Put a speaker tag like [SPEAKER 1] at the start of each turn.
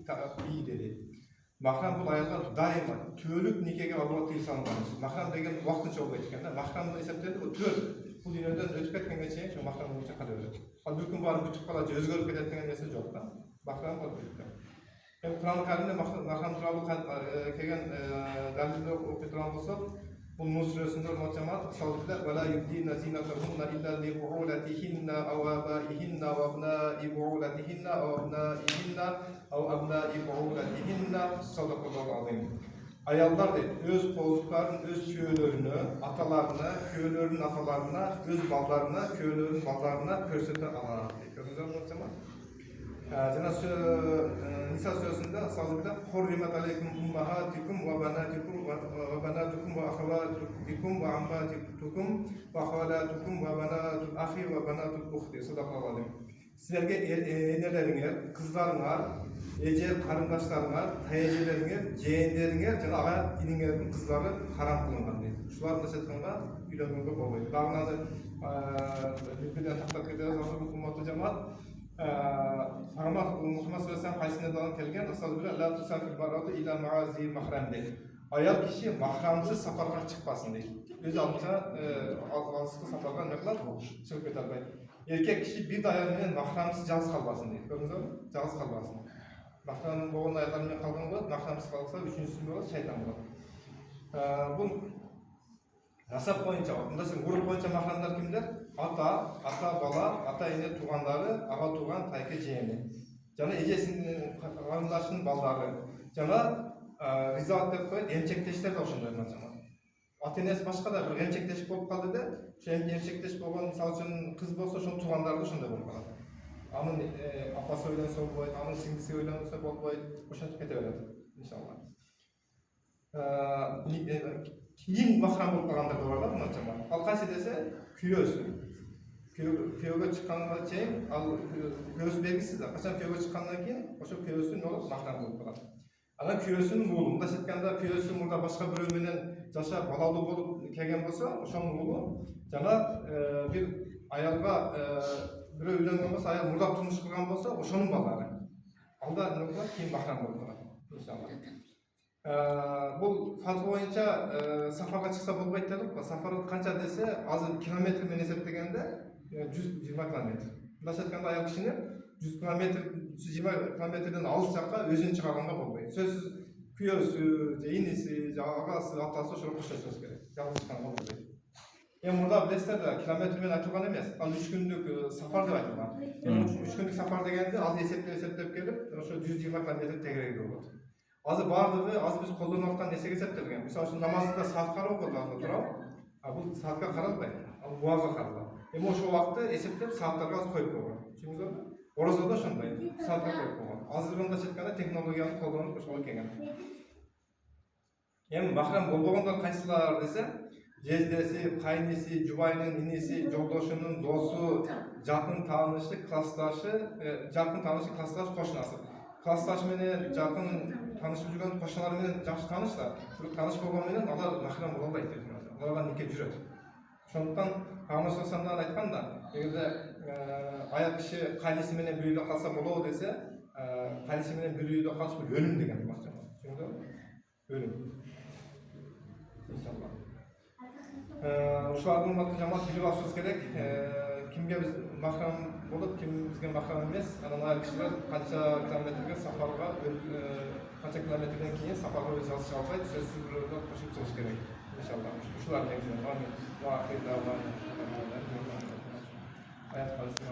[SPEAKER 1] tabi dedi. Mahram bu ayaklar daima tölük nikege varmak değil sanılmış. Mahram degen vaqtincha olmaydı ekan. Mahramni eseptedi o töl. Bu dünyadan ötüp ketkenге чейин şu mahram boyunca kalaveradi. Al bir gün barıp бүтүп калат, өзгөрүп кетет деген нерсе жок да. Mahram бар бuyukta. Hem Kur'an-ı Kerim'de mahram turalı kelgen dalilleri okuyup getiren bolsak, bu Nur suresinde olan cemaat sağlıklar ve la yubdina zinatahunna illa li bu'ulatihinna aw abaihinna ve abna'i bu'ulatihinna aw abna'ihinna aw abna'i bu'ulatihinna sadakallahu azim. Ayallar da öz kozlukların öz köylerini, atalarına, köylerin atalarına, öz ballarına, köylerin ballarına körsete alar. Gördünüz mü cemaat? Nisa suresinde sağlıkta hurrimet aleykum ummahatikum ve banatukum ve akhawatukum ve ammatukum ve khalatukum ve banatul ahi ve banatul ukhti. Sadakallahu aleyhi. Sizlerge eneleringer, kızlarınger, ecel karındaşlarınger, tayeceleriniz, jeğenleringer, jana ağa iningerin kızları haram kılıngan deydi. Şuların da setkenga uylanmanga bolmaydı. Dağına da birbirine taktak ederiz, asıl ummatı cemaat. Muhammed Sallallahu Aleyhi ve Sellem kelgen Estağfirullah la tusafir baradu ila ma'azi mahram deydi. Ayal kişi mahramsız safarga çıkmasın deydi. Öz alınca alsızlı safarga ne kılar? Çıkıp keter. Erkek kişi bir dayanmayan mahramsız cağız kalmasın deydi. Gördünüz mü? Cağız kalmasın. Mahramın boğun ayaklarından kalkan olur, mahramsız kalırsa üçüncüsünde olur, şeytan olur. Bu nasap boyunca, bunda şimdi grup boyunca mahramlar kimler? Ata, bala, ata ene tuğanları, ağa tuğan, tayke jeğeni. Jana ejesinin, karındaşının balları. Jana rizaat dep koyup, emçekteşler de oşundaydı jana. Ata enesi başka da bir emçekteşik bolup kaldı da, şu emçekteşik bolgan misal üçün kız bolsa, şunun tuğanları da oşunday bolup kaldı. Anın apası oylansa bolboyt, anın singisi oylansa bolboyt, oşuntup keteberadi inşallah. Keyin mahram bolup kalganlar da var da buna jana. Al kaysi dese kүйөөsү. Köyge çıkanlar çeyim, köyösü belgisiz. Kaçan köyge çıkandan keyin, oşo köyösünün olup mahram bolup kaladi. Ana köyösünün ulu. Munda setkanda köyösü murda başka birөө менен жашап балалуу болуп келген болсо, ошонун ulu жана bir ayalga birөө үйлөнгөн болсо, ayal murdap turmuş kılgan bolsa, ошонун балдары. Алда эмне кылат? Кийин mahram болуп калат. İnşallah. Бұл фатва боюнча сафарга чыкса болбойт дедик. Сафар канча десе, азыр километр менен эсептегенде 120 километр. Мындайча айтканда аял кишини 100 километр, 120 километрден алыс жакка өзүн чыгарганга болбойт. Сөзсүз күйөөсү, иниси, агасы, атасы ошого коштошуш керек. Жалгыз чыкканга болбойт. Эми мурда билесиздер да, километр менен айтылган эмес. Ал 3 күндүк сафар деп айтылган. 3 күндүк сафар дегенде аз эсептеп келип, ошо 120 километр тегерек болот. Azı bardығы, azı biz kollarını atkan nesege septelgen. Mesela şu namazında saat karı oldu azı duram. Bu saatka karalbay, muazza karalbay. Ama şu vakti eseplep saatlarga az koyup koygan. Şimdi orası da şunday, saatga koyup koygan. Azırgında çetkanda teknologiyani kollanıp koşuğa kelgen. Hem mahram bolbogonдар kaysilar dese, jezdesi, kaynisi, jubayının inisi, joldoşunun dostu, jakın tanışı, klastaşı, koşnası. Klastaş menен jakın tanışıp жүргөн koşnalar менен жакшы таныш да. Таныш болгон менен алар mahram боло албайт дейт. Аларга нике жүрөт. Ошондуктан Пeygamber sallallahu айткан да, эгерде аял киши кайниси менен бир үйдө калса болобу десе, кайниси менен бир үйдө калыш бул өлүм деген максат. Түшүндүңүзбү? Өлүм. İnşallah. Ушулардын умматы жамаат билип алышыбыз керек. Kimge biz mahram bolup, kim bizge mahram emes. Anam ayal kişiler kança kilometrege safarga, kança kilometreden keyin safarga öz yazışı albayt, sözsüz bir öyle koşup çıkış gerek. İnşallah. Uşular ne güzel. Amin. Wa ahir davana. Hayat kalsın.